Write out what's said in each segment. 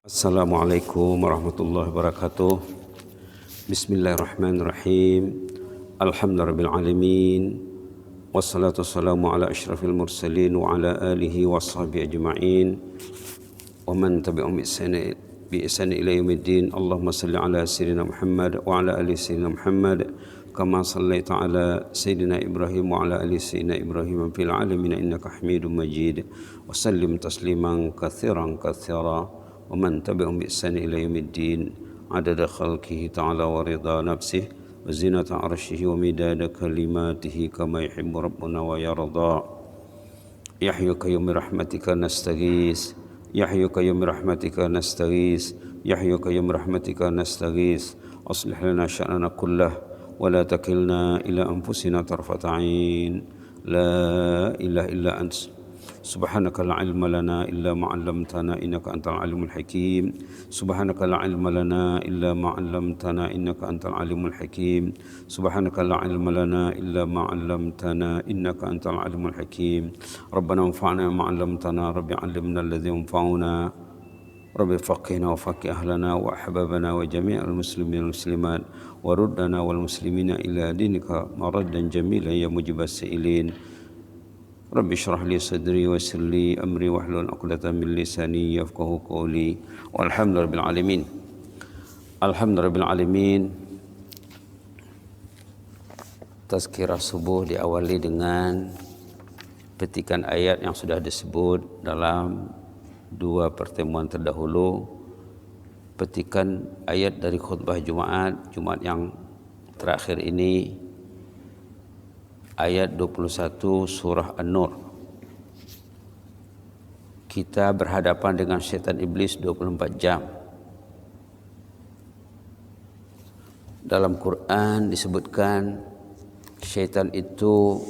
Assalamualaikum warahmatullahi wabarakatuh. Bismillahirrahmanirrahim. Alhamdulillahirabbil alamin. Wassalatu wassalamu ala asyrafil mursalin wa ala alihi washabihi ajma'in. Wa man tabi'ahum bi ihsan ila yaumiddin. Allahumma shalli ala sayyidina Muhammad wa ala ali sayyidina Muhammad kama shallaita ala sayyidina Ibrahim wa ala ali sayyidina Ibrahim fil alamin innaka Hamidum Majid. Wa sallim tasliman katsiran katsira. ومن تبعهم بإحسان إلى يوم الدين عدد خلقه تعالى ورضا نفسه وزنة عرشه ومداد كلماته كما يحب ربنا ويرضى. يحيي قيوم برحمتك نستغيث يحيي قيوم برحمتك نستغيث يحيي قيوم برحمتك نستغيث أصلح لنا شأننا كله ولا تكلنا إلى أنفسنا طرفة عين لا إله إلا أنت سبحانك لا علم لنا إلا ما علمتنا إنك أنت العليم الحكيم سبحانك لا علم لنا إلا ما علمتنا إنك أنت العليم الحكيم سبحانك لا علم لنا إلا ما علمتنا إنك أنت العليم الحكيم ربنا انفعنا ما علمتنا رب علمنا الذي ينفعنا رب فقهنا وفقه أهلنا وأحبابنا وجميع المسلمين والمسلمات وردنا والمسلمين إلى دينك مردا جميلا يا مجيب السائلين Rabbi syrah li sadri wa yassir li amri wahlul 'uqdatam min lisani yafqahu qawli walhamdulillahil alamin. Alhamdulillahil alamin. Tazkirah subuh diawali dengan petikan ayat yang sudah disebut dalam dua pertemuan terdahulu. Petikan ayat dari khutbah Jumat yang terakhir ini, ayat 21 surah An-Nur. Kita berhadapan dengan syaitan iblis 24 jam. Dalam Quran disebutkan syaitan itu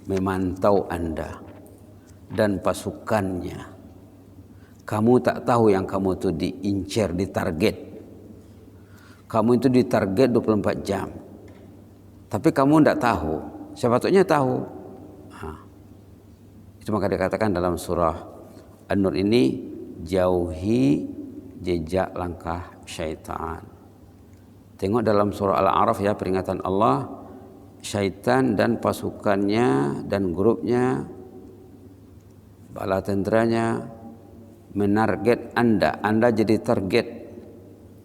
memantau Anda dan pasukannya. Kamu tak tahu yang kamu itu diincar, ditarget. Kamu itu ditarget 24 jam. Tapi kamu tidak tahu, sepatutnya tahu. Itu maka dikatakan dalam surah An-Nur ini, jauhi jejak langkah syaitan. Tengok dalam surah Al-A'raf ya, peringatan Allah, syaitan dan pasukannya dan grupnya, bala tenteranya menarget Anda. Anda jadi target.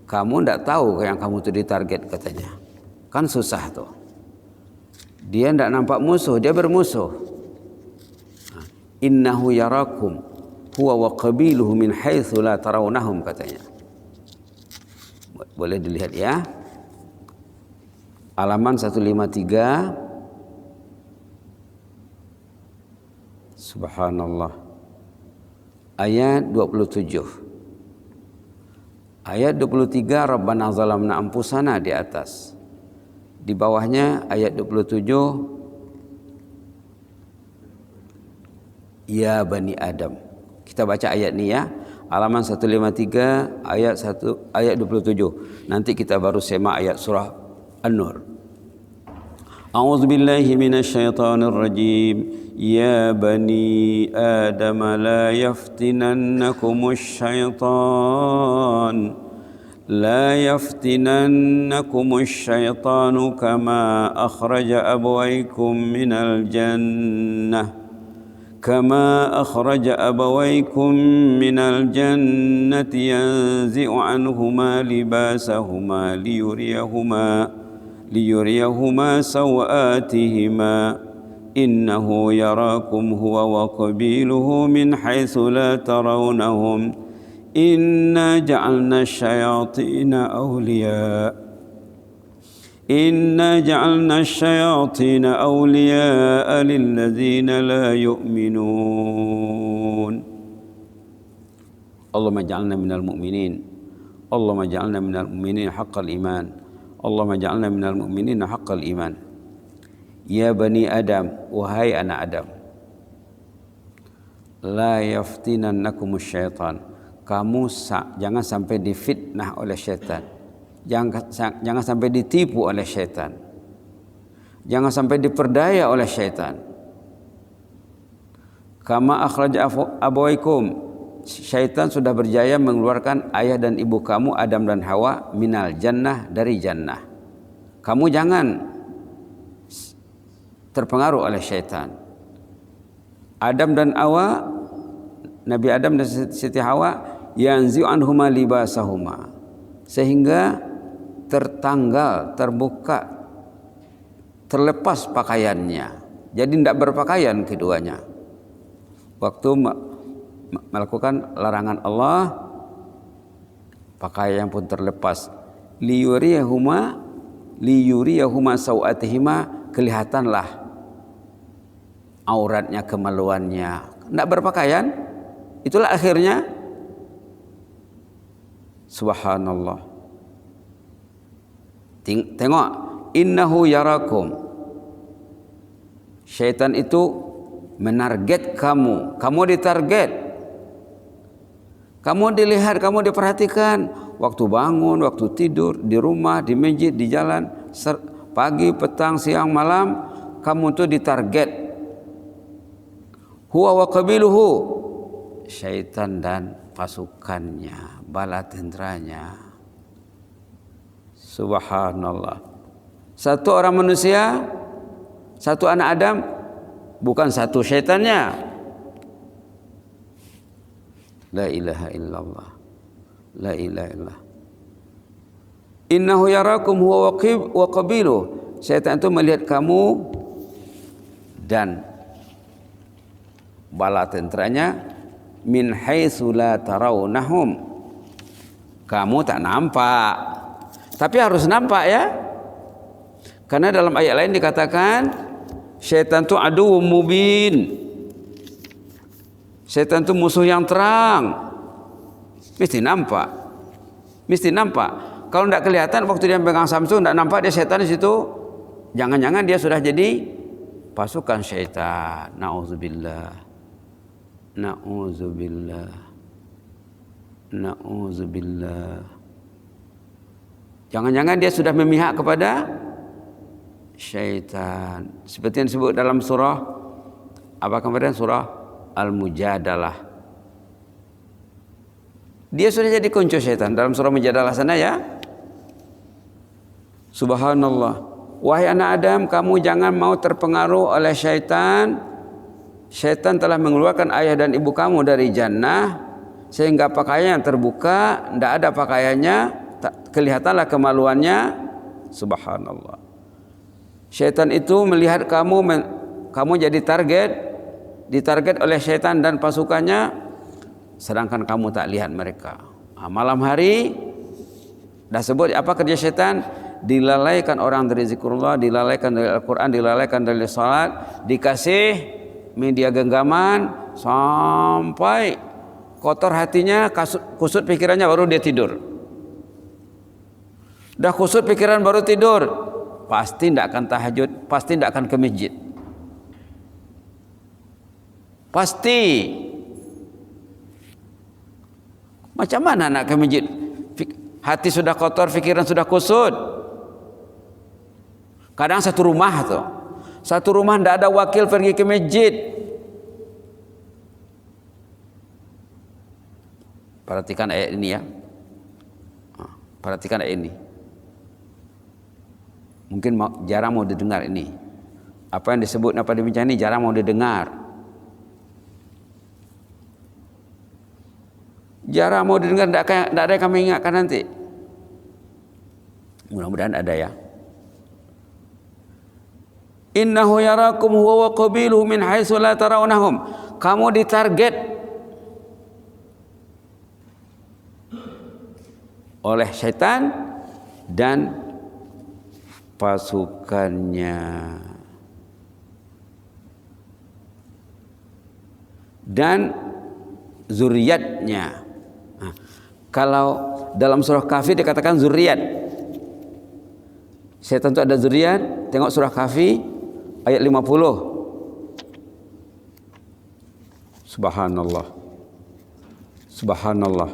Kamu tidak tahu yang kamu itu ditarget katanya. Kan susah tuh. Dia tidak nampak musuh, dia bermusuh. Innahu yarakum huwa wa qabiluhu min haitsu la tarawnahum katanya. Boleh dilihat ya. Halaman 153. Subhanallah. Ayat 27. Ayat 23, Rabbana zalamna anfusana di atas. Di bawahnya ayat 27, ya Bani Adam. Kita baca ayat ini ya. Halaman 153 ayat 27. Nanti kita baru semak ayat surah An-Nur. A'udzubillahi minasyaitonir rajim. Ya Bani Adam la yaftinannakumus syaitan. لا يفتننكم الشيطان كما أخرج أبويكم من الجنة ينزع عنهما لباسهما ليريهما سوآتهما إنه يراكم هو وقبيله من حيث لا ترونهم إنا جعلنا الشياطين أولياء للذين لا يؤمنون اللهم اجعلنا من المؤمنين اللهم اجعلنا من المؤمنين حق الإيمان اللهم اجعلنا من المؤمنين حق الإيمان يا بني آدم وهاي أنا آدم لا يفتننكم الشيطان. Kamu jangan sampai difitnah oleh syaitan. Jangan sampai ditipu oleh syaitan. Jangan sampai diperdaya oleh syaitan. Kama akhraja abawaikum, syaitan sudah berjaya mengeluarkan ayah dan ibu kamu Adam dan Hawa minal jannah, dari jannah. Kamu jangan terpengaruh oleh syaitan. Adam dan Hawa, Nabi Adam dan Siti Hawa, yanzi'u anhuma libasahuma, sehingga tertanggal, terbuka, terlepas pakaiannya. Jadi tidak berpakaian keduanya waktu melakukan larangan Allah. Pakaian pun terlepas. Liyuriyahuma sawatihima, kelihatanlah auratnya, kemaluannya. Tidak berpakaian, itulah akhirnya. Subhanallah. Tengok, innahu yarakum. Syaitan itu menarget kamu. Kamu ditarget. Kamu dilihat, kamu diperhatikan. Waktu bangun, waktu tidur, di rumah, di masjid, di jalan, pagi, petang, siang, malam, kamu tuh ditarget. Huwa wa qabiluhu, syaitan dan pasukannya, bala tenteranya. Subhanallah. Satu orang manusia, satu anak Adam, bukan satu syaitannya. La ilaha illallah. La ilaha illallah. Innahu yarakum huwa wa qabiluh. Syaitan itu melihat kamu dan bala tenteranya min haitsu la tarawnahum. Kamu tak nampak, tapi harus nampak ya. Karena dalam ayat lain dikatakan syaitan itu aduwwum mubin. Syaitan itu musuh yang terang. Mesti nampak. Mesti nampak. Kalau tidak kelihatan waktu dia pegang Samsung, tidak nampak dia syaitan di situ. Jangan-jangan dia sudah jadi pasukan syaitan. Nauzubillah. Nauzubillah. Nauzubillah. Jangan-jangan dia sudah memihak kepada syaitan. Seperti yang disebut dalam surah apa kemarin, surah Al-Mujadalah. Dia sudah jadi kunci syaitan dalam surah Mujadalah sana ya. Subhanallah. Wahai anak Adam, kamu jangan mau terpengaruh oleh syaitan. Syaitan telah mengeluarkan ayah dan ibu kamu dari jannah, sehingga pakaiannya terbuka, tidak ada pakaiannya, kelihatanlah kemaluannya. Subhanallah. Syaitan itu melihat kamu jadi ditarget oleh syaitan dan pasukannya, sedangkan kamu tak lihat mereka. Malam hari dah sebut apa kerja syaitan? Dilalaikan orang dari zikrullah, dilalaikan dari Al-Quran, dilalaikan dari salat, dikasih media genggaman sampai kotor hatinya, kusut pikirannya, baru dia tidur. Dah kusut pikiran baru tidur, pasti tidak akan tahajud, pasti tidak akan ke masjid. Pasti. Macam mana nak ke masjid? Hati sudah kotor, pikiran sudah kusut. Kadang satu rumah tuh, satu rumah tidak ada wakil pergi ke masjid. Perhatikan ayat ini ya. Perhatikan ayat ini. Mungkin jarang mau didengar ini. Apa yang disebut apa demikian ini jarang mau didengar. Jarang mau didengar, tidak ada yang kami ingatkan nanti. Mudah-mudahan ada ya. Innahu yarakum huwa wa qabiluhu min haitsu la tarawnahum. Kamu ditarget oleh syaitan dan pasukannya. Dan zuriatnya. Kalau dalam surah Kahfi dikatakan zuriat. Syaitan itu ada zuriat. Tengok surah Kahfi ayat 50. Subhanallah. Subhanallah.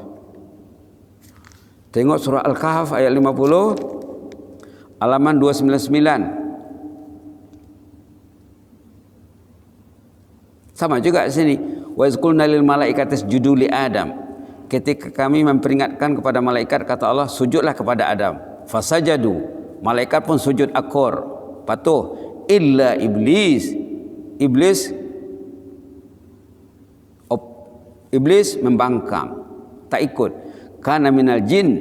Tengok surah Al-Kahf ayat 50, halaman 299. Sama juga di sini. Wa iz qulna lil malaikati isjudu li Adam. Ketika kami memperingatkan kepada malaikat, kata Allah, sujudlah kepada Adam. Fasajadu, malaikat pun sujud akur, patuh. Illa iblis, iblis membangkang, tak ikut. Kana minal jin,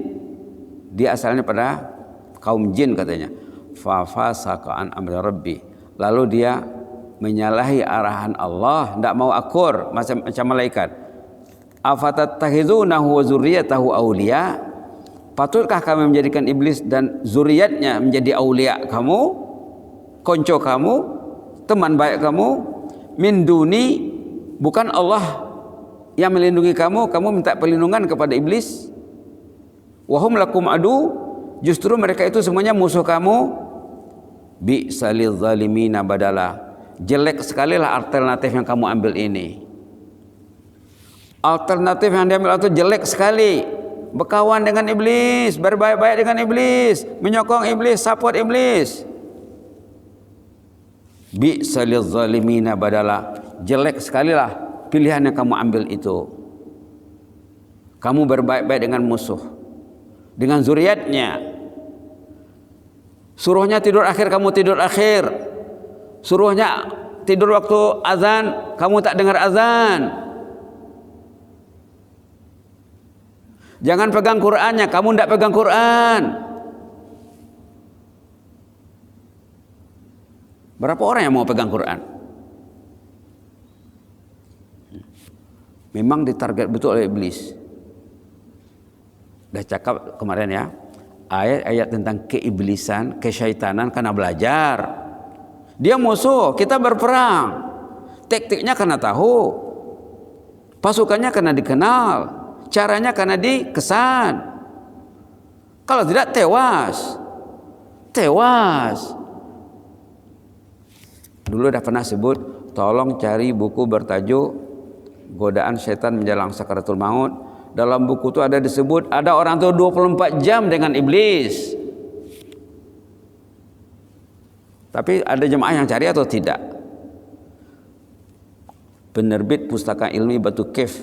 dia asalnya pada kaum jin katanya. Fa fasaqa an amri rabbi, lalu dia menyalahi arahan Allah, tidak mau akur macam malaikat. Afatattakhizunahu wa zurriyatahu awliya, patutkah kami menjadikan iblis dan zuriatnya menjadi aulia kamu, konco kamu, teman baik kamu, min duni, bukan Allah yang melindungi kamu, kamu minta perlindungan kepada iblis. Wahum lakum adu, justru mereka itu semuanya musuh kamu. Bi'salil zalimina badala, jelek sekali lah alternatif yang kamu ambil ini. Alternatif yang diambil itu jelek sekali. Berkawan dengan iblis, berbaik-baik dengan iblis, menyokong iblis, support iblis. Bi'salil zalimina badala, jelek sekali lah pilihan yang kamu ambil itu. Kamu berbaik-baik dengan musuh, dengan zuriatnya. Suruhnya tidur akhir, kamu tidur akhir. Suruhnya tidur waktu azan, kamu tak dengar azan. Jangan pegang Qur'annya, kamu tidak pegang Qur'an. Berapa orang yang mau pegang Qur'an? Memang ditarget betul oleh iblis. Dah cakap kemarin ya, ayat-ayat tentang keiblisan, kesyaitanan karena belajar. Dia musuh, kita berperang. Taktiknya karena tahu, pasukannya karena dikenal, caranya karena dikesan. Kalau tidak tewas. Dulu dah pernah sebut, tolong cari buku bertajuk Godaan Setan Menjelang Sakaratul Maut. Dalam buku itu ada disebut ada orang tu 24 jam dengan iblis. Tapi ada jemaah yang cari atau tidak? Penerbit Pustaka Ilmi Batu Kef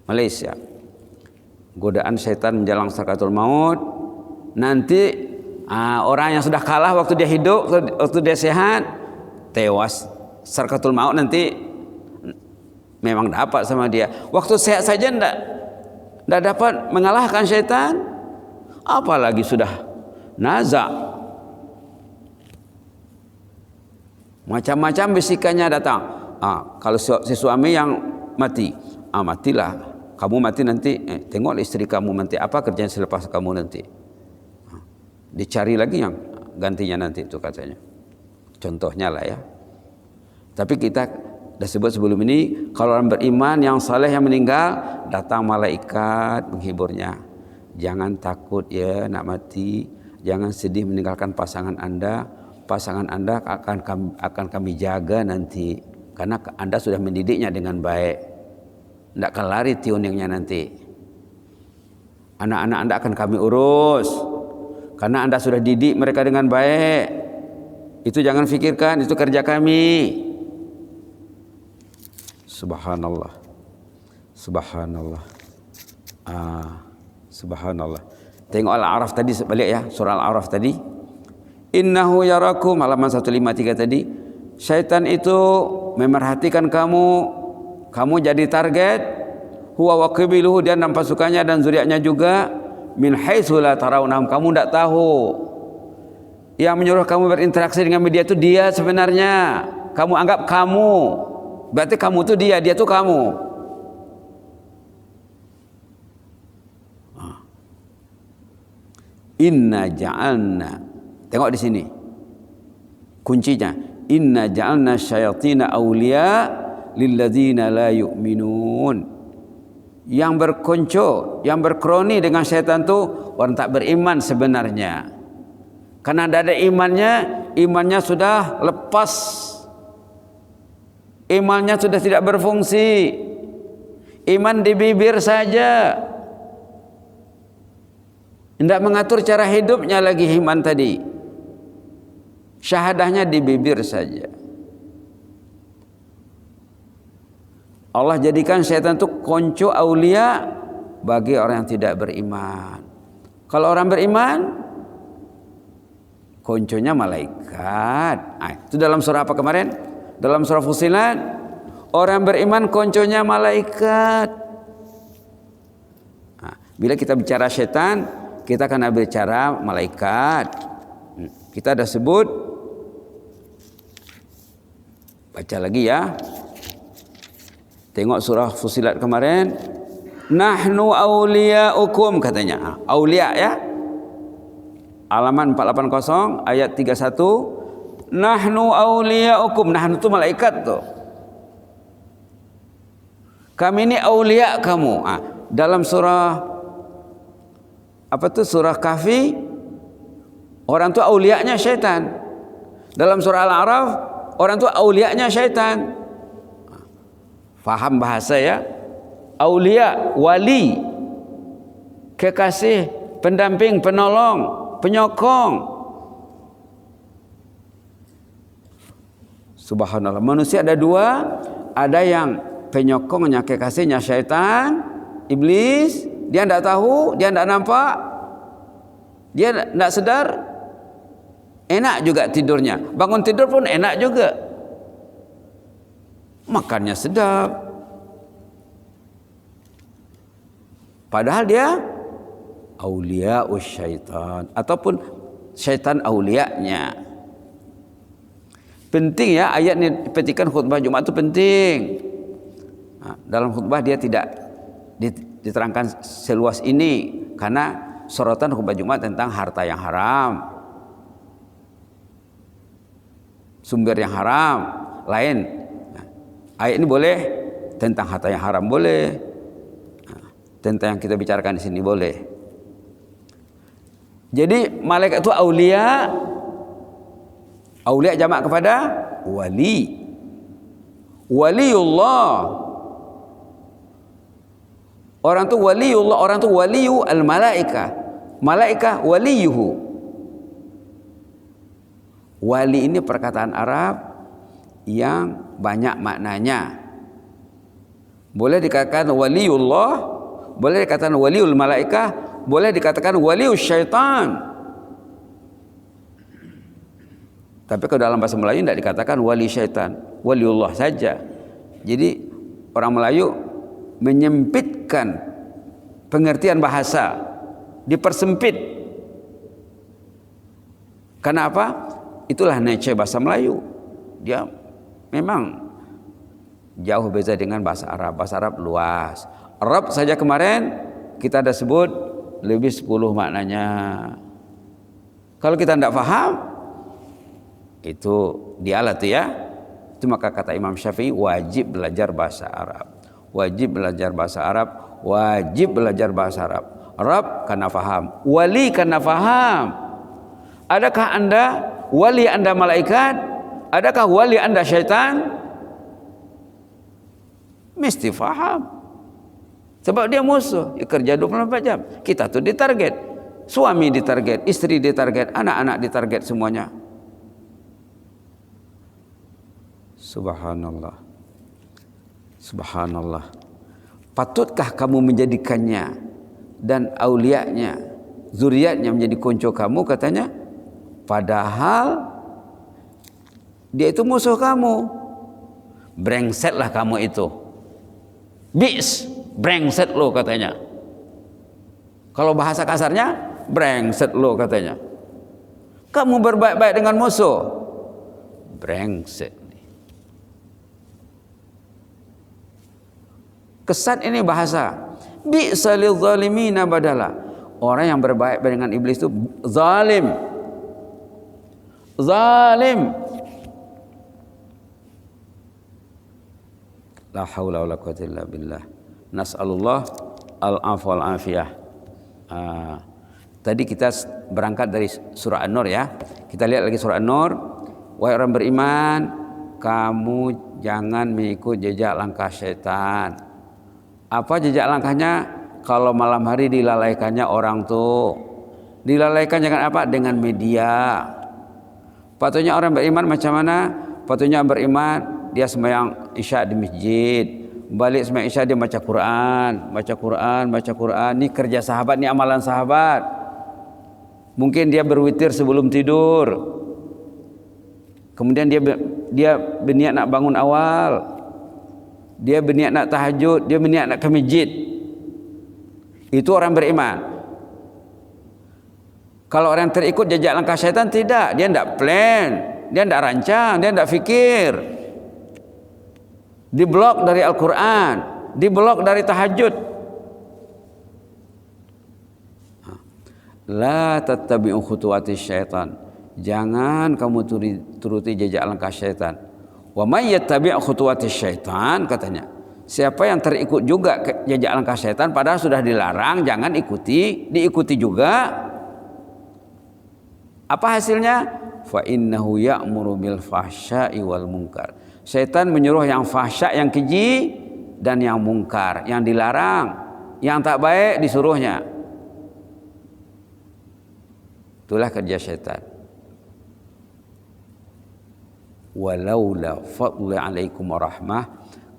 Malaysia, Godaan Setan Menjelang Sakaratul Maut. Nanti orang yang sudah kalah waktu dia hidup, waktu dia sehat, tewas sakaratul maut, nanti memang dapat sama dia. Waktu sehat saja tidak dapat mengalahkan syaitan, apalagi sudah nazak. Macam-macam bisikannya datang. Kalau si suami yang mati, matilah. Kamu mati nanti, tengoklah istri kamu nanti apa kerjaan selepas kamu nanti. Dicari lagi yang gantinya nanti itu katanya. Contohnya lah ya. Tapi kita dah sebut sebelum ini, kalau orang beriman yang saleh yang meninggal, datang malaikat menghiburnya. Jangan takut ya nak mati, jangan sedih meninggalkan pasangan anda. Pasangan anda akan kami jaga nanti, karena anda sudah mendidiknya dengan baik. Tidak akan lari tuningnya nanti. Anak-anak anda akan kami urus, karena anda sudah didik mereka dengan baik. Itu jangan fikirkan, itu kerja kami. Subhanallah. Subhanallah. Subhanallah. Tengok Al-A'raf tadi balik ya, surah Al-A'raf tadi. Innahu yarakum, halaman 153 tadi. Syaitan itu memerhatikan kamu jadi target. Huwa wa qabiluhu, dia dan pasukannya dan zuriatnya juga. Min haitsu la tarawnahum, kamu tidak tahu. Yang menyuruh kamu berinteraksi dengan media itu dia sebenarnya. Kamu anggap kamu, berarti kamu itu dia itu kamu. Inna ja'alna, tengok di sini kuncinya. Inna ja'alna syayatina awliya lilladzina la yu'minun. Yang berkonco, yang berkroni dengan syaitan itu orang tak beriman sebenarnya. Karena tidak ada imannya sudah lepas. Imannya sudah tidak berfungsi. Iman di bibir saja. Tidak mengatur cara hidupnya lagi iman tadi. Syahadahnya di bibir saja. Allah jadikan syaitan itu konco aulia bagi orang yang tidak beriman. Kalau orang beriman, konconya malaikat. Itu dalam surah apa kemarin? Dalam surah Fussilat. Orang beriman konconya malaikat. Bila kita bicara syaitan, kita akan bicara malaikat. Kita ada sebut, baca lagi ya. Tengok surah Fussilat kemarin. Nahnu awliya'ukum katanya. Aulia ya. Halaman 480 ayat 31. Nahnu awliya'ukum. Nahnu itu malaikat tuh. Kami ini aulia kamu. Dalam surah apa tuh? Surah Kahfi, orang tuh aulianya syaitan. Dalam surah Al-A'raf, orang tuh aulianya syaitan. Faham bahasa ya? Aulia, wali, kekasih, pendamping, penolong, penyokong. Subhanallah. Manusia ada dua, ada yang penyokongnya, kekasihnya syaitan, iblis. Dia tidak tahu, dia tidak nampak, dia tidak sadar. Enak juga tidurnya, bangun tidur pun enak juga, makannya sedap. Padahal dia aulia syaitan ataupun syaitan aulianya. Penting ya ayat ini, petikan khutbah Jumat itu penting. Dalam khutbah dia tidak diterangkan seluas ini karena sorotan khutbah Jumat tentang harta yang haram, sumber yang haram lain. Ayat ini boleh tentang harta yang haram, boleh tentang yang kita bicarakan di sini boleh. Jadi malaikat itu aulia. Aulia jamak kepada wali. Waliullah. Orang tu waliullah, orang tu waliyu al-malaika. Malaika waliyuhu. Wali ini perkataan Arab yang banyak maknanya. Boleh dikatakan waliullah, boleh dikatakan waliul malaikah, boleh dikatakan waliul syaitan. Tapi kalau dalam bahasa Melayu tidak dikatakan wali syaitan, waliullah saja. Jadi orang Melayu menyempitkan pengertian bahasa, dipersempit. Kenapa? Itulah nature bahasa Melayu. Dia memang jauh beda dengan bahasa Arab. Bahasa Arab luas. Arab saja kemarin kita ada sebut lebih 10 maknanya. Kalau kita tidak faham, itu dialah tuh ya. Itu maka kata Imam Syafi'i wajib belajar bahasa Arab. Wajib belajar bahasa Arab. Wajib belajar bahasa Arab. Arab karena faham. Wali karena faham. Adakah anda wali anda malaikat? Adakah wali anda syaitan? Mesti faham. Sebab dia musuh, dia kerja 24 jam. Kita tuh ditarget. Suami ditarget, istri ditarget, anak-anak ditarget semuanya. Subhanallah. Subhanallah. Patutkah kamu menjadikannya dan aulianya, zuriatnya menjadi konco kamu katanya? Padahal dia itu musuh kamu. Brengsetlah kamu itu. Bis. Brengset lo katanya. Kalau bahasa kasarnya, brengset lo katanya. Kamu berbaik-baik dengan musuh, brengsek. Kesan ini bahasa. Bi'sa lidzalimina badala. Orang yang berbaik dengan iblis itu zalim. Zalim. La haula wala quwwata illa billah. Nas'alullah al-afwa wal afiyah. Tadi kita berangkat dari surah An-Nur ya. Kita lihat lagi surah An-Nur. Wahai orang beriman, kamu jangan mengikut jejak langkah syaitan. Apa jejak langkahnya? Kalau malam hari dilalaikannya orang tuh. Dilalaikan dengan apa? Dengan media. Patutnya orang beriman macam mana? Patutnya beriman dia sembahyang isya di masjid. balik sembahyang Isya dia baca Quran, baca Quran, baca Quran. Ini kerja sahabat, ini amalan sahabat. Mungkin dia berwitir sebelum tidur. Kemudian dia berniat nak bangun awal. Dia berniat nak tahajud, dia berniat nak ke masjid. Itu orang beriman. Kalau orang terikut jejak langkah syaitan, tidak. Dia tidak plan, dia tidak rancang, dia tidak fikir. Diblok dari Al-Quran, diblok dari tahajud. La tattabi'u khutuwati syaitan. Jangan kamu turuti jejak langkah syaitan. Wa may yattabi' khutuwati syaitan, katanya. Siapa yang terikut juga jejak langkah syaitan padahal sudah dilarang, jangan diikuti juga. Apa hasilnya? Fa innahu ya'muru bil fahsya'i wal munkar. Syaitan menyuruh yang fahsya, yang keji, dan yang mungkar, yang dilarang, yang tak baik disuruhnya. Itulah kerja syaitan. Walaula fadlu alaikum warahmah,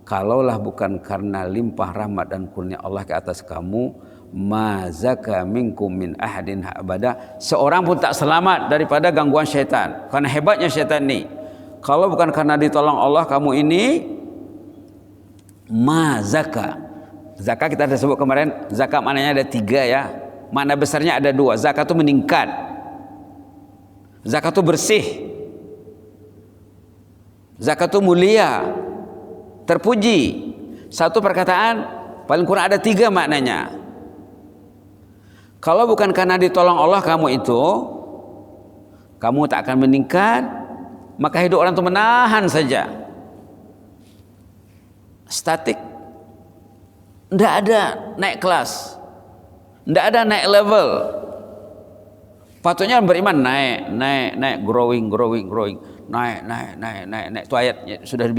kalaulah bukan karena limpah rahmat dan kurnia Allah ke atas kamu, ma zaka minkum min ahadin abada, seorang pun tak selamat daripada gangguan syaitan. Karena hebatnya syaitan ni, kalau bukan karena ditolong Allah kamu ini, ma zaka. Zakat kita sudah sebut kemarin, zakat maknanya ada 3 ya. Makna besarnya ada 2. Zakat itu meningkat, zakat itu bersih, zakat itu mulia, terpuji. Satu perkataan paling kurang ada 3 maknanya. Kalau bukan karena ditolong Allah kamu itu, kamu tak akan meningkat. Maka hidup orang itu menahan saja, statik, tidak ada naik kelas, tidak ada naik level. Patutnya beriman naik, growing, naik. Itu ayat sudah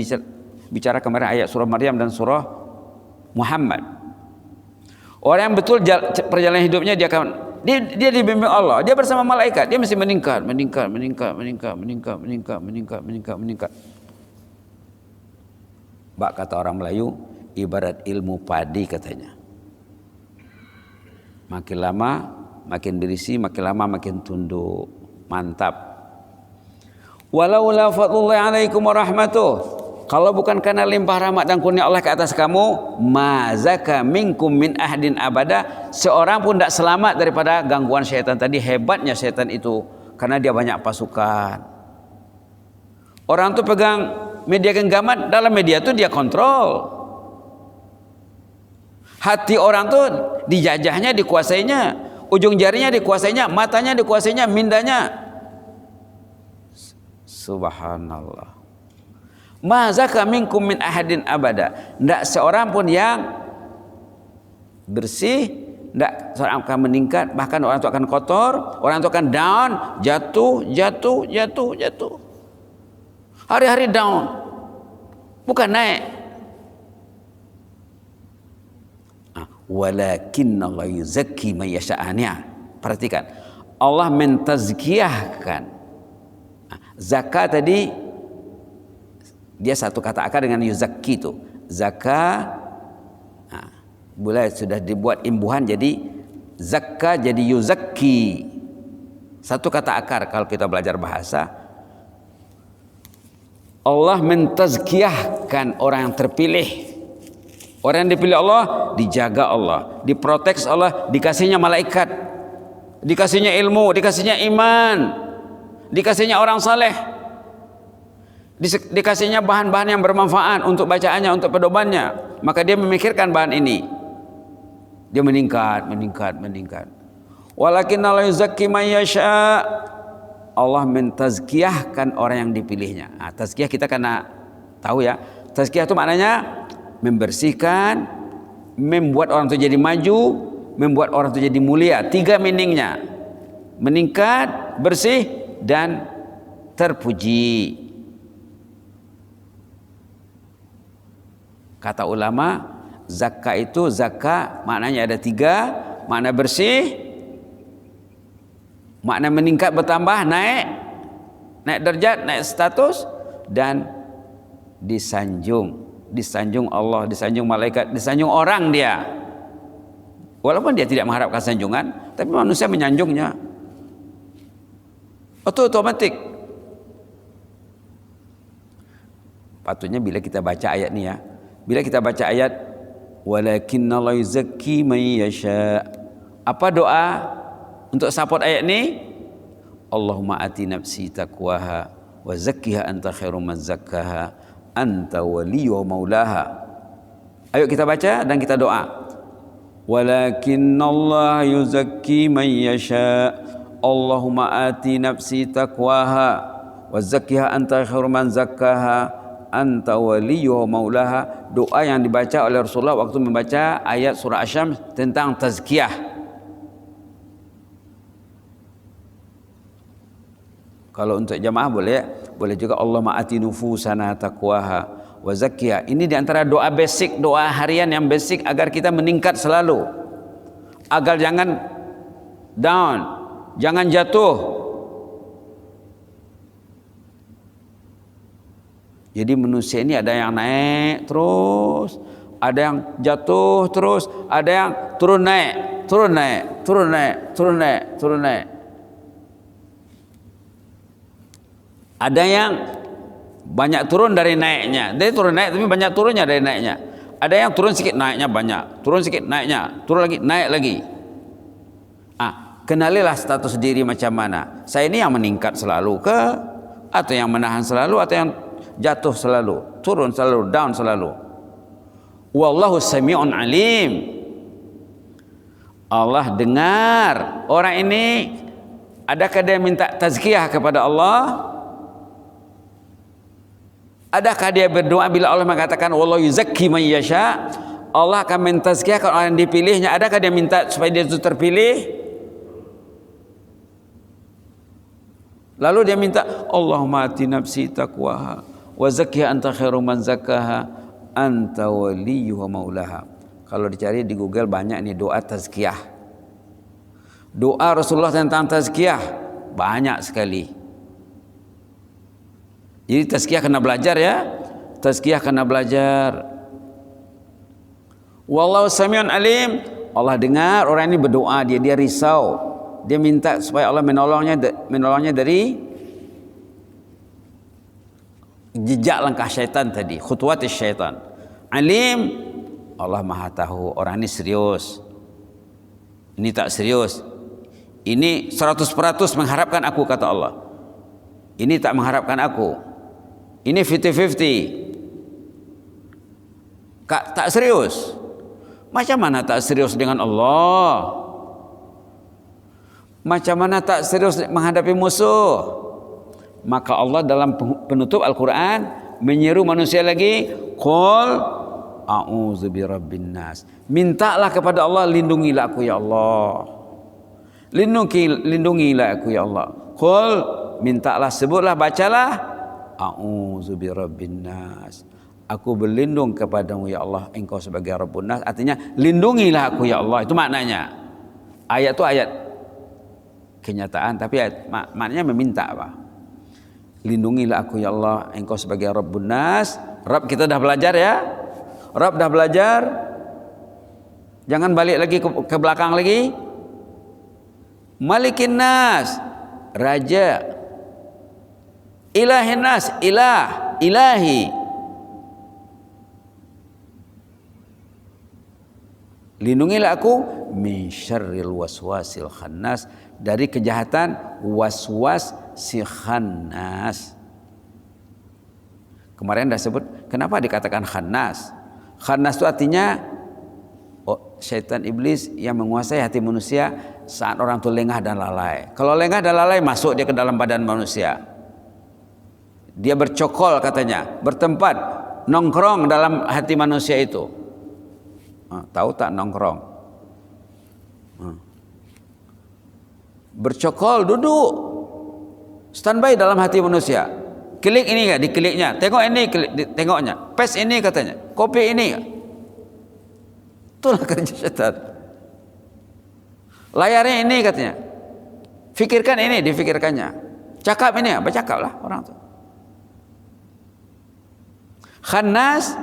bicara kemarin, ayat surah Maryam dan surah Muhammad. Orang yang betul perjalanan hidupnya dia dibimbing Allah, dia bersama malaikat, dia mesti meningkat. Bak kata orang Melayu, ibarat ilmu padi katanya. Makin lama makin berisi, makin lama makin tunduk. Mantap. Walaula fadlullahi alaikum warahmatuh, kalau bukan karena limpah rahmat dan kurnia Allah ke atas kamu, ma zaka minkum min ahdin abada, seorang pun tidak selamat daripada gangguan syaitan tadi. Hebatnya syaitan itu karena dia banyak pasukan. Orang tuh pegang media genggaman, dalam media itu dia kontrol. Hati orang tuh dijajahnya, dikuasainya, ujung jarinya dikuasainya, matanya dikuasainya, mindanya. Subhanallah. Ma zaka minkum min ahadin abada. Tidak seorang pun yang bersih, tidak seorang akan meningkat. Bahkan orang itu akan kotor, orang itu akan down, jatuh. Hari-hari down, bukan naik. Walakinna Allah yuzakki man yasha'ani'a. Perhatikan, Allah mentazkiyahkan. Zakat tadi dia satu kata akar dengan yuzakki itu. Zakah, boleh sudah dibuat imbuhan jadi zakka jadi yuzakki. Satu kata akar kalau kita belajar bahasa. Allah mentazkiyahkan orang yang terpilih. Orang yang dipilih Allah, dijaga Allah, diprotek Allah, dikasihnya malaikat, dikasihnya ilmu, dikasihnya iman, dikasihnya orang saleh, dikasihnya bahan-bahan yang bermanfaat untuk bacaannya, untuk pedomannya. Maka dia memikirkan bahan ini, dia meningkat. Walakin Allah yuzakki man yasha. Allah mentazkiyahkan orang yang dipilihnya. Tazkiyah kita kena tahu ya. Tazkiyah itu maknanya membersihkan, membuat orang itu jadi maju, membuat orang itu jadi mulia. 3 meaningnya: meningkat, bersih, dan terpuji. Kata ulama, zakah itu maknanya ada 3. Makna bersih, makna meningkat, bertambah, naik derajat, naik status, dan disanjung. disanjung Allah, disanjung malaikat, disanjung orang dia. Walaupun dia tidak mengharapkan sanjungan, tapi manusia menyanjungnya. Otomatis. Patutnya bila kita baca ayat ini ya, bila kita baca ayat walakinnallaha yuzakki man yasha. Apa doa untuk support ayat ini? Allahumma ati nafsi taqwaha wa zakkiha anta khairum man zakkaha anta waliyyu maulaha. Ayo kita baca dan kita doa. Walakinnallaha yuzakki man yasha. Allahumma ati nafsi taqwaha wa zakkiha anta khairum man zakkaha anta waliyyu maulaha. Doa yang dibaca oleh Rasulullah waktu membaca ayat surah Asy-Syams tentang tazkiyah. Kalau untuk jamaah boleh juga Allahumma ati nufusana taqwaha wa zakkiha. Ini diantara doa basic, doa harian yang basic agar kita meningkat selalu, agar jangan down, jangan jatuh. Jadi manusia ini ada yang naik terus, ada yang jatuh terus, ada yang turun naik, turun naik, turun naik, turun naik, turun naik. Ada yang banyak turun dari naiknya, dia turun naik tapi banyak turunnya dari naiknya. Ada yang turun sedikit naiknya banyak, turun sedikit naiknya, turun lagi naik lagi. Kenalilah status diri macam mana. Saya ini yang meningkat selalu ke, atau yang menahan selalu, atau yang jatuh selalu, turun selalu, down selalu. Wallahu sami'un alim. Allah dengar. Orang ini, adakah dia minta tazkiyah kepada Allah? Adakah dia berdoa bila Allah mengatakan wallahu yuzakki man yasha? Allah akan mentazkiyahkan orang yang dipilihnya. Adakah dia minta supaya dia itu terpilih? Lalu dia minta Allahumma ati nafsi taqwaha wa zakkiha anta khairum man zakkaha anta waliyyu maulaha. Kalau dicari di Google banyak nih doa tazkiyah. Doa Rasulullah tentang tazkiyah banyak sekali. Jadi tazkiyah kena belajar ya. Tazkiyah kena belajar. Wallahu sami'un alim. Allah dengar orang ini berdoa, dia risau. Dia minta supaya Allah menolongnya dari jejak langkah syaitan tadi, khutuwatis syaitan. Alim, Allah Maha tahu orang ini serius. Ini tak serius. Ini 100% mengharapkan aku, kata Allah. Ini tak mengharapkan aku. Ini 50-50. Tak serius. Macam mana tak serius dengan Allah? Macam mana tak serius menghadapi musuh? Maka Allah dalam penutup Al-Quran menyeru manusia lagi, qul a'udzu birabbin nas. Mintalah kepada Allah, lindungilah aku ya Allah. Lindungilah aku ya Allah. Qul, mintalah, sebutlah, bacalah a'udzu birabbin nas. Aku berlindung kepadamu ya Allah, engkau sebagai Rabbun Nas. Artinya lindungilah aku ya Allah. Itu maknanya. Ayat itu ayat kenyataan, tapi maknanya meminta apa? Lindungilah aku ya Allah, engkau sebagai Rabbun Nas. Rabb kita dah belajar ya. Rabb dah belajar. Jangan balik lagi ke belakang lagi. Malikin Nas, Raja. Ilahin Nas, Ilah, Ilahi. Lindungilah aku min syarril waswasil khannas, dari kejahatan waswas si khannas. Kemarin dah sebut kenapa dikatakan khannas. Khannas itu artinya syaitan iblis yang menguasai hati manusia saat orang itu lengah dan lalai. Kalau lengah dan lalai masuk dia ke dalam badan manusia. Dia bercokol katanya, bertempat, nongkrong dalam hati manusia itu. Tahu tak nongkrong? Bercokol, duduk, standby dalam hati manusia. Klik ini enggak, dikliknya. Tengok ini, tengoknya. Pes ini katanya. Kopi ini. Itulah kerja syaitan. Layarnya ini katanya. Fikirkan ini, difikirkannya. Cakap ini, apa cakap lah orang itu. Khannas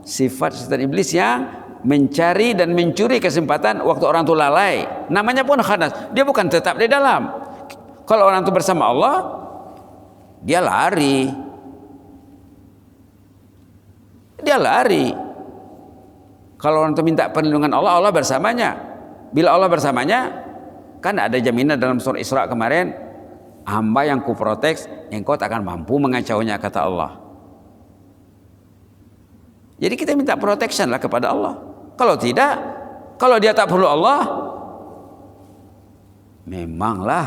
Sifat iblis yang mencari dan mencuri kesempatan waktu orang itu lalai. Namanya pun khanas, dia bukan tetap di dalam. Kalau orang itu bersama Allah, dia lari. Dia lari. Kalau orang itu minta perlindungan Allah, Allah bersamanya. Bila Allah bersamanya, kan ada jaminan dalam surah Isra kemarin, hamba yang kuprotek, engkau tak akan mampu mengacaunya, kata Allah. Jadi kita minta protection lah kepada Allah. Kalau tidak, kalau dia tak perlu Allah, memanglah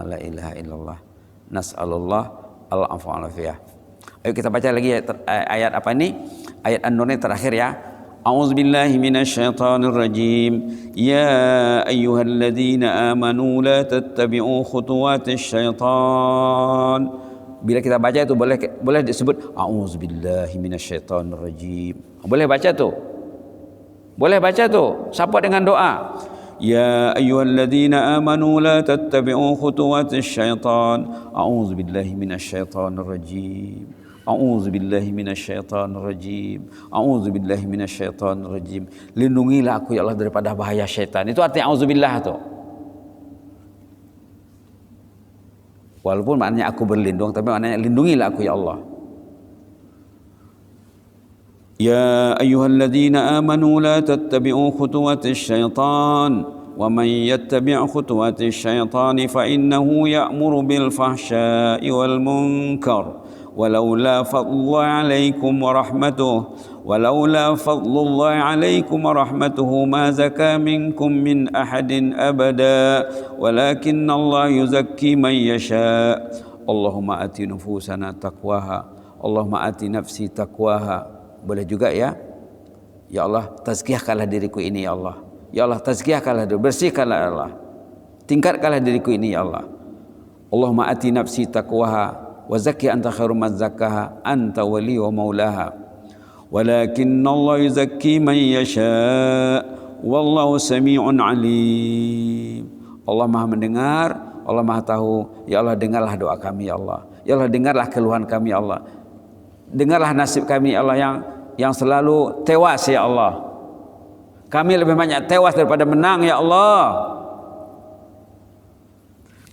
la ilaha illallah, nas'alullah al-afwa wal afiyah. Ayo kita baca lagi ayat apa ini? Ayat An-Nur ini terakhir ya. A'udzubillahi minasyaitonir rajim. Ya ayyuhalladzina amanu la tattabi'u khutuwatis syaitan. Bila kita baca itu boleh disebut a'udzubillahi minasyaitonir rajim. Boleh baca tuh. Boleh baca tuh. Support dengan doa. Ya ayyuhalladzina amanu la tattabi'u khutuwatis syaitan. A'udzubillahi minasyaitonir rajim. A'udzubillahi minasyaitonir rajim. A'udzubillahi minasyaitonir rajim. Lindungilah aku ya Allah daripada bahaya syaitan. Itu artinya a'udzubillah tuh. Walaupun maknanya aku berlindung, tapi maknanya lindungilah aku ya Allah. Ya ayyuhalladzina amanu la tattabi'u khutuwatis syaitan. Wa man yattabi' khutuwatis syaitan fa innahu ya'muru bil fahsya'i wal munkar. ولولا فضل الله عليكم ورحمته ورحمته ما زكى منكم من أحد أبدا ولكن الله يزكي من يشاء اللهم آت نفوسنا تقواها اللهم آت نفسي تقواها. Boleh juga ya. Ya Allah, tazkiyahkanlah diriku ini ya Allah. Ya Allah, tazkiyahkanlah diriku, bersihkanlah ya Allah. Tingkatkanlah diriku ini ya Allah. Allahumma ati nafsi taqwaha wa zakki anta khairu man zakkaha anta wali wa maulaha walakinna Allah yuzakki man yasha wallahu sami'un alim. Allah Maha mendengar, Allah Maha tahu. Ya Allah, dengarlah doa kami ya Allah. Ya Allah, dengarlah keluhan kami ya Allah. Dengarlah nasib kami ya Allah yang selalu tewas ya Allah. Kami lebih banyak tewas daripada menang ya Allah.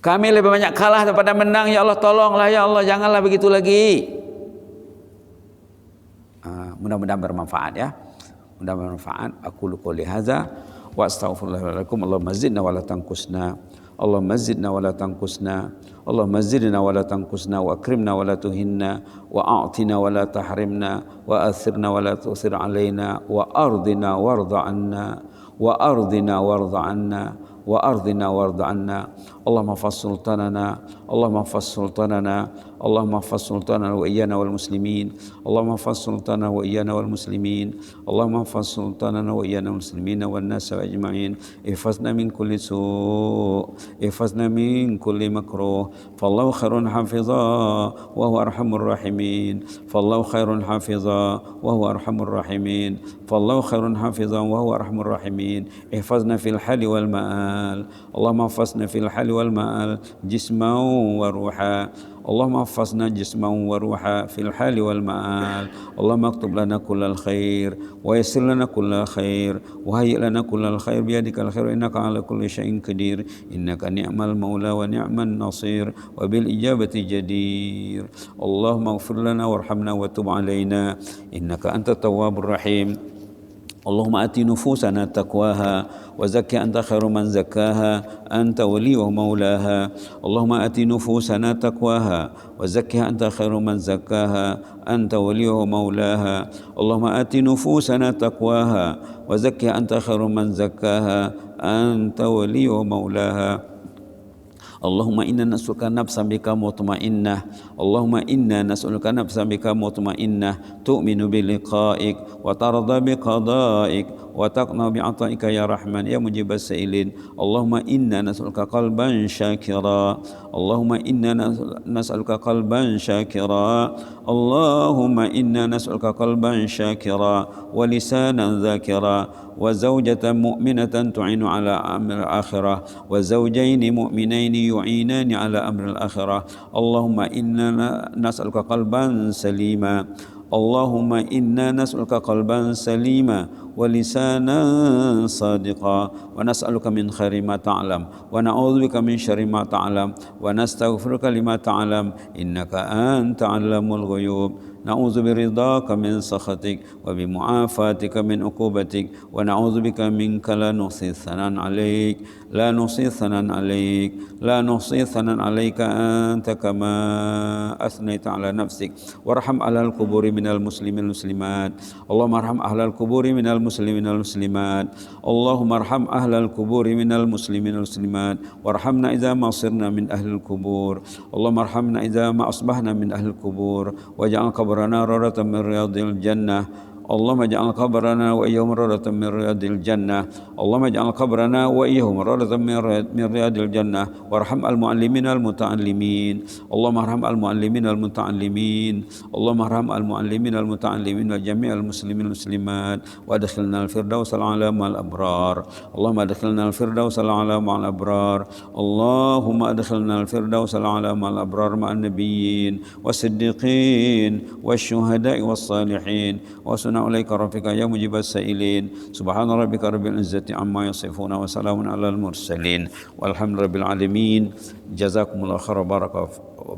Kami lebih banyak kalah daripada menang ya Allah. Tolonglah ya Allah, janganlah begitu lagi. Mudah-mudahan bermanfaat ya. Mudah-mudahan bermanfaat. Aku qouli hadza wa astaghfirullah lakum. Allahumma zidna wa la tanqusna. Allahumma zidna wa la tanqusna. Allahumma zidna wa la tanqusna wa akrimna wa la tuhinna wa a'tina wa la tahrimna wa athirna wa la tusir alaina wa ardina warda anna wa ardina warda anna wa ardina warda anna. Allahumma fas sultanana, Allahumma fas sultanana, Allahumma fas sultanana wa iyyana wal muslimin. Allahumma fas sultanana wa iyyana wal muslimin. Allahumma fas sultanana wa iyyana wal muslimin wan nas ajma'in. Ihfazna min kulli su', ihfazna min kulli makruh. Fallahu khairun hafiza wa huwa arhamur rahimin. Fallahu khairun hafiza wa huwa arhamur rahimin. Fallahu khairun hafiza wa huwa arhamur rahimin. Ihfazna fil hali wal ma'al. Allahumma ihfazna fil hali wal ma'al jisman wa ruha. Allahumma ihfazna jisman wa ruha fil hali wal ma'al. Allahumma aktub lana kullal khair wa yassir lana kullal khair wa hayyi lana kullal khair biyadikal khair innaka ala kulli syai'in qadir. Innaka ni'mal maula wa ni'man nasir wa bil ijabati jadir. Allahumma ighfir lana warhamna wa tub alaina innaka antat tawwabur rahim. Allahumma ati nufusana taqwaha wa zakki anta khairu man zakkaha anta wali wa maulaha. Allahumma ati nufusana taqwaha wa zakki anta khairu man zakkaha anta wali wa maulaha. Allahumma ati nufusana taqwaha wa zakki anta khairu man zakkaha anta wali wa maulaha. Allahumma inna nas'aluka nafsan bika mutmainnah. Allahumma inna nas'aluka nafsan bika mutmainnah tu'minu bi liqa'ik wa tarda bi qada'ik wa taqna bi 'ata'ika ya rahman ya mujibas sa'ilin. Allahumma inna nas'aluka qalban syakira. Allahumma inna nas'aluka qalban syakira. Allahumma inna nas'aluka qalban syakira wa lisanan dzakira wa zawjatan mu'minatan tu'inu ala amri al-akhirah wa zawjaini mu'minaini yu'inani ala amri al-akhirah. Allahumma inna nas'aluka qalban salima. Allahumma inna nas'aluka qalban salima wa lisanan sadiqa wa nas'aluka min khairi ma ta'lam wa na'udzubika min syarri ma ta'lam wa nastaghfiruka lima ta'lam innaka anta 'allamul ghuyub. Na'udzu biridhaka min sakhatik wa bi mu'afatika min uqubatik wa na'udzu bika minka la nuhsi thanan 'alaik la nuhsi thanan 'alaik la nuhsi thanan 'alaika anta kama asnaita 'ala nafsik warham 'alal quburi minal muslimin muslimat. Allahumma arham ahlal quburi minal muslimin muslimat. Allahumma arham ahlal quburi minal muslimin muslimat warhamna idza ma sirna min ahlil qubur. Allahumma arhamna idza ma asbahna min ahlil qubur waj'al qabrana rawdatan min riyadil jannah. Allahumma ij'al qabrana wa iyyahum rawdatan min riyadil jannah. Allahumma ij'al qabrana wa iyyahum rawdatan min riyadil jannah. Warham al-muallimin al-muta'allimin. Allahumma arham al-muallimin al-muta'allimin. Allahumma arham al-muallimin al-muta'allimin wa jami'al muslimin muslimat wa adkhilna al-firdaus al-a'la ma'al abrar. Allahumma adkhilna al-firdaus al-a'la ma'al abrar. Allahumma adkhilna al-firdaus al-a'la ma'al abrar ma'an nabiyyin was-siddiqin wasyuhada'i was-salihin wa alaika rafiqa ya mujibas sa'ilin. Subhana rabbika rabbil izzati amma yasifuna wa salamun alal mursalin walhamdulillahi alamin. Jazakumullahu khairan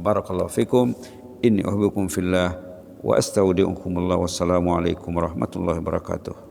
barakallahu fikum. Inni uhibbukum fillah wa astaudiukumullah. Wassalamu alaikum warahmatullahi wabarakatuh.